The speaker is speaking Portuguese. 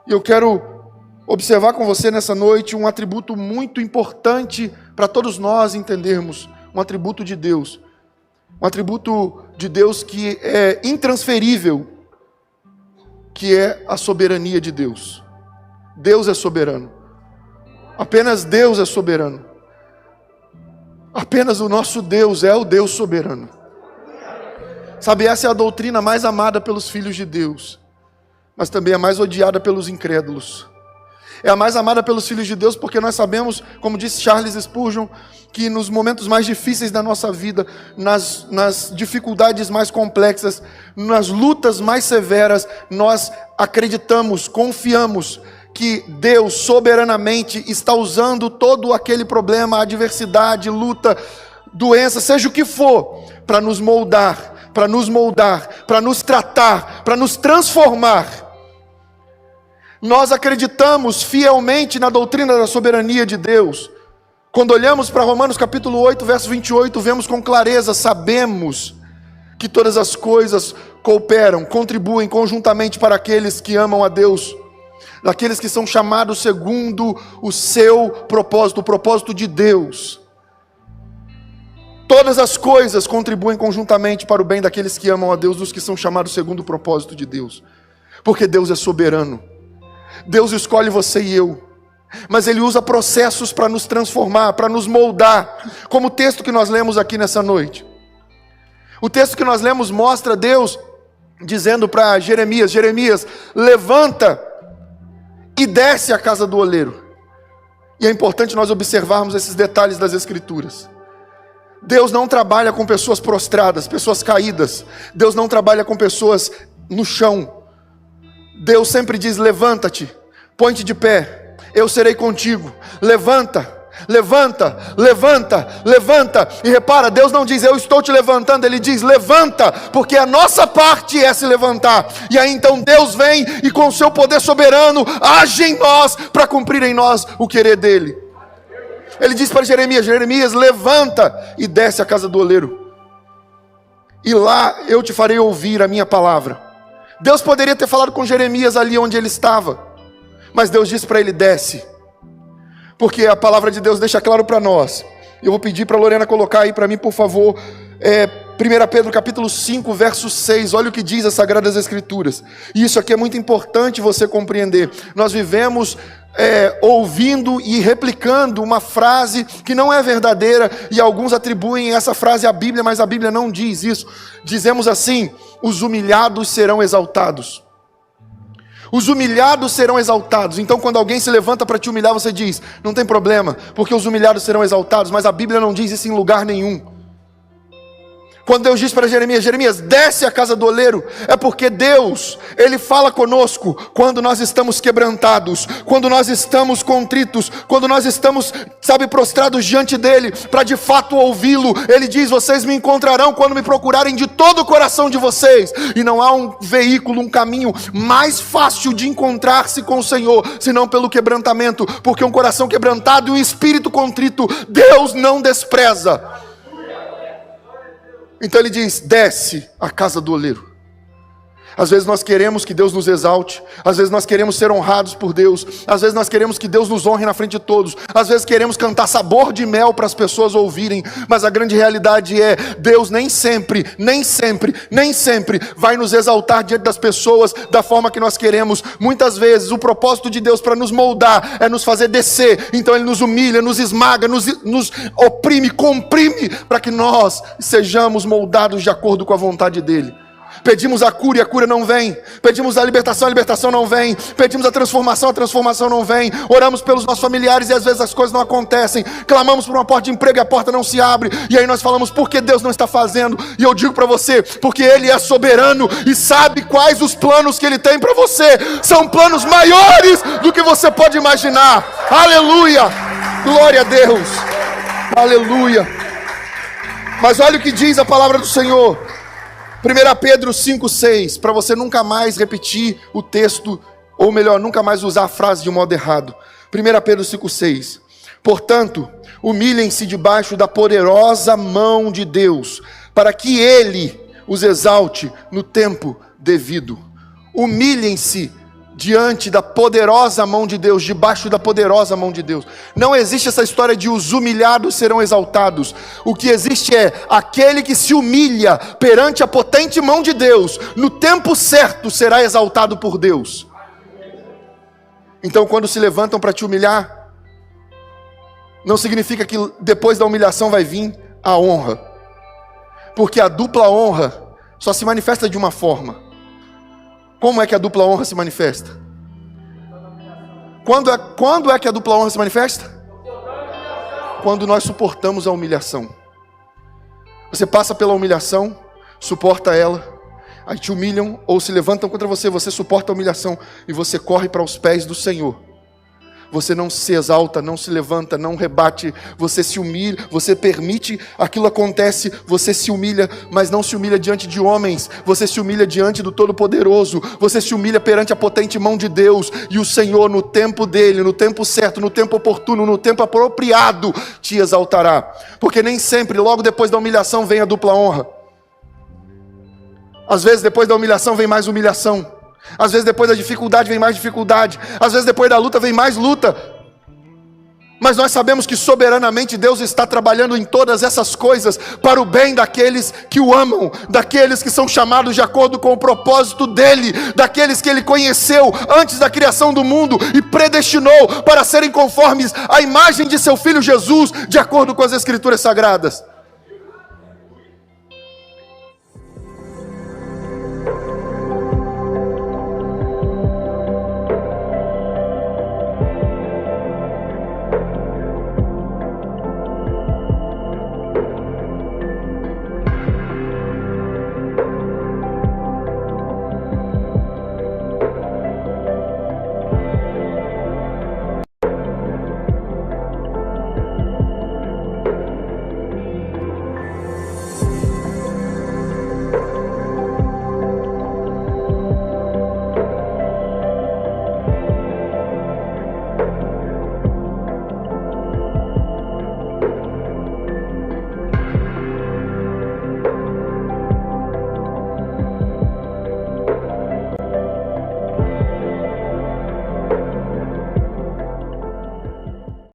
E eu quero observar com você nessa noite um atributo muito importante para todos nós entendermos, um atributo de Deus. Um atributo de Deus que é intransferível, que é a soberania de Deus. Deus é soberano. Apenas Deus é soberano. Apenas o nosso Deus é o Deus soberano. Sabe, essa é a doutrina mais amada pelos filhos de Deus, mas também é a mais odiada pelos incrédulos. É a mais amada pelos filhos de Deus porque nós sabemos, como disse Charles Spurgeon, que nos momentos mais difíceis da nossa vida, nas dificuldades mais complexas, nas lutas mais severas, nós acreditamos, confiamos que Deus soberanamente está usando todo aquele problema, adversidade, luta, doença, seja o que for, para nos moldar, para nos tratar, para nos transformar. Nós acreditamos fielmente na doutrina da soberania de Deus. Quando olhamos para Romanos capítulo 8, verso 28, vemos com clareza, sabemos que todas as coisas cooperam, contribuem conjuntamente para aqueles que amam a Deus, daqueles que são chamados segundo o seu propósito, o propósito de Deus. Todas as coisas contribuem conjuntamente para o bem daqueles que amam a Deus, dos que são chamados segundo o propósito de Deus. Porque Deus é soberano. Deus escolhe você e eu, mas Ele usa processos para nos transformar, para nos moldar, como o texto que nós lemos aqui nessa noite. O texto que nós lemos mostra Deus dizendo para Jeremias: Jeremias, levanta e desce à casa do oleiro. E é importante nós observarmos esses detalhes das Escrituras. Deus não trabalha com pessoas prostradas, pessoas caídas. Deus não trabalha com pessoas no chão. Deus sempre diz: levanta-te, põe-te de pé, eu serei contigo. Levanta, levanta, levanta, levanta. E repara, Deus não diz: eu estou te levantando. Ele diz: levanta, porque a nossa parte é se levantar. E aí então Deus vem e com o seu poder soberano age em nós, para cumprir em nós o querer dele. Ele diz para Jeremias: Jeremias, levanta e desce à casa do oleiro, e lá eu te farei ouvir a minha palavra. Deus poderia ter falado com Jeremias ali onde ele estava, mas Deus disse para ele: desce, porque a palavra de Deus deixa claro para nós. Eu vou pedir para a Lorena colocar aí para mim, por favor, 1 Pedro capítulo 5, verso 6, olha o que diz as Sagradas Escrituras. E isso aqui é muito importante você compreender. Nós vivemos ouvindo e replicando uma frase que não é verdadeira, e alguns atribuem essa frase à Bíblia, mas a Bíblia não diz isso. Dizemos assim: os humilhados serão exaltados. Os humilhados serão exaltados. Então quando alguém se levanta para te humilhar, você diz: não tem problema, porque os humilhados serão exaltados. Mas a Bíblia não diz isso em lugar nenhum. Quando Deus diz para Jeremias: Jeremias, desce à casa do oleiro, é porque Deus, Ele fala conosco quando nós estamos quebrantados, quando nós estamos contritos, quando nós estamos, prostrados diante dEle, para de fato ouvi-lo. Ele diz: vocês me encontrarão quando me procurarem de todo o coração de vocês. E não há um veículo, um caminho mais fácil de encontrar-se com o Senhor, senão pelo quebrantamento, porque um coração quebrantado e um espírito contrito, Deus não despreza. Então ele diz: desce à casa do oleiro. Às vezes nós queremos que Deus nos exalte, às vezes nós queremos ser honrados por Deus, às vezes nós queremos que Deus nos honre na frente de todos, às vezes queremos cantar sabor de mel para as pessoas ouvirem, mas a grande realidade é: Deus nem sempre vai nos exaltar diante das pessoas da forma que nós queremos. Muitas vezes o propósito de Deus para nos moldar é nos fazer descer. Então Ele nos humilha, nos esmaga, nos oprime, comprime, para que nós sejamos moldados de acordo com a vontade dEle. Pedimos a cura e a cura não vem. Pedimos a libertação não vem. Pedimos a transformação não vem. Oramos pelos nossos familiares e às vezes as coisas não acontecem. Clamamos por uma porta de emprego e a porta não se abre. E aí nós falamos: por que Deus não está fazendo? E eu digo para você: porque Ele é soberano e sabe quais os planos que Ele tem para você. São planos maiores do que você pode imaginar. Aleluia! Glória a Deus! Aleluia! Mas olha o que diz a palavra do Senhor. 1 Pedro 5,6, para você nunca mais repetir o texto, ou melhor, nunca mais usar a frase de modo errado. 1 Pedro 5,6. Portanto, humilhem-se debaixo da poderosa mão de Deus, para que Ele os exalte no tempo devido. Humilhem-se diante da poderosa mão de Deus, debaixo da poderosa mão de Deus. Não existe essa história de os humilhados serão exaltados. O que existe é aquele que se humilha perante a potente mão de Deus, no tempo certo será exaltado por Deus. Então, quando se levantam para te humilhar, não significa que depois da humilhação vai vir a honra, porque a dupla honra só se manifesta de uma forma. Como é que a dupla honra se manifesta? Quando é que a dupla honra se manifesta? Quando nós suportamos a humilhação. Você passa pela humilhação, suporta ela, aí te humilham ou se levantam contra você, você suporta a humilhação e você corre para os pés do Senhor. Você não se exalta, não se levanta, não rebate, você se humilha, você permite aquilo acontece, você se humilha, mas não se humilha diante de homens, você se humilha diante do Todo-Poderoso, você se humilha perante a potente mão de Deus, e o Senhor no tempo dele, no tempo certo, no tempo oportuno, no tempo apropriado, te exaltará, porque nem sempre, logo depois da humilhação vem a dupla honra. Às vezes depois da humilhação vem mais humilhação. Às vezes depois da dificuldade vem mais dificuldade. Às vezes depois da luta vem mais luta. Mas nós sabemos que soberanamente Deus está trabalhando em todas essas coisas para o bem daqueles que o amam, daqueles que são chamados de acordo com o propósito dEle, daqueles que Ele conheceu antes da criação do mundo e predestinou para serem conformes à imagem de seu Filho Jesus, de acordo com as Escrituras Sagradas.